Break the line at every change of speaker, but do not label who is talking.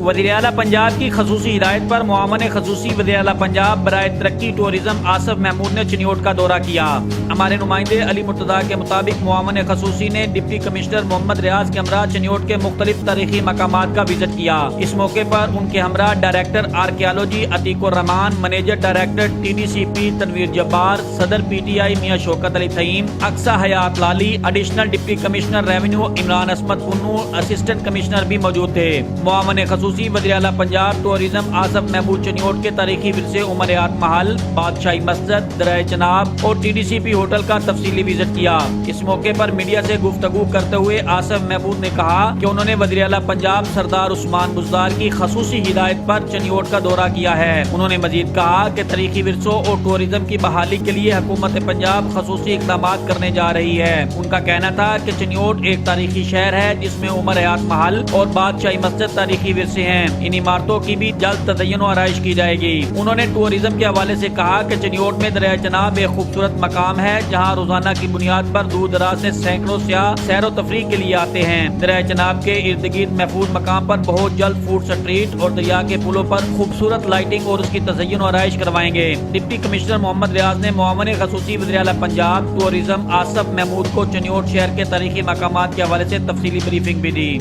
وزیر اعلیٰ پنجاب کی خصوصی ہدایت پر معاون خصوصی وزیر اعلیٰ پنجاب برائے ترقی ٹورزم آصف محمود نے چنیوٹ کا دورہ کیا۔ ہمارے نمائندے علی مرتضیٰ کے مطابق معاون خصوصی نے ڈپٹی کمشنر محمد ریاض کے ہمراہ چنیوٹ کے مختلف تاریخی مقامات کا وزٹ کیا۔ اس موقع پر ان کے ہمراہ director archaeology Atiq ur Rehman, manager director T D C P Tanveer Jabbar, صدر پی ٹی آئی میاں Shaukat Ali Theem, Aqsa Hayat Lali, additional deputy commissioner revenue Imran Ismat Pannu, assistant commissioner بھی موجود تھے۔ معاون خصوصی وزیر اعلیٰ پنجاب ٹورزم آصف محمود چنیوٹ کے تاریخی ورثے عمریات محل، بادشاہی مسجد، دریا چناب اور T D C P hotel کا تفصیلی وزٹ کیا۔ اس موقع پر میڈیا سے گفتگو کرتے ہوئے آصف محمود نے کہا کہ انہوں نے وزیر اعلیٰ پنجاب سردار عثمان بزدار کی خصوصی ہدایت پر چنیوٹ کا دورہ کیا ہے۔ انہوں نے مزید کہا کہ تاریخی ورثوں اور ٹورزم کی بحالی کے لیے حکومت پنجاب خصوصی اقدامات کرنے جا رہی ہے۔ ان کا کہنا تھا کہ چنیوٹ ایک تاریخی شہر ہے جس میں عمر حیات محل اور بادشاہی مسجد تاریخی ورثے ہیں۔ ان عمارتوں کی بھی جلد تزئین و آرائش کی جائے گی۔ انہوں نے ٹورزم کے حوالے سے کہا کہ چنیوٹ میں دریا چناب ایک خوبصورت مقام ہے جہاں روزانہ کی بنیاد پر دور دراز سے سینکڑوں سیاح سیر و تفریح کے لیے آتے ہیں۔ دریا چناب کے ارد گرد محفوظ مقام پر بہت جلد فوڈ اسٹریٹ اور دریا کے پلوں پر خوبصورت لائٹنگ اور اس کی تزئین و آرائش کروائیں گے۔ ڈپٹی کمشنر محمد ریاض نے معاون خصوصی وزیر اعلیٰ پنجاب ٹورزم آصف محمود کو چنیوٹ شہر کے تاریخی مقامات کے حوالے سے تفصیلی بریفنگ بھی دی۔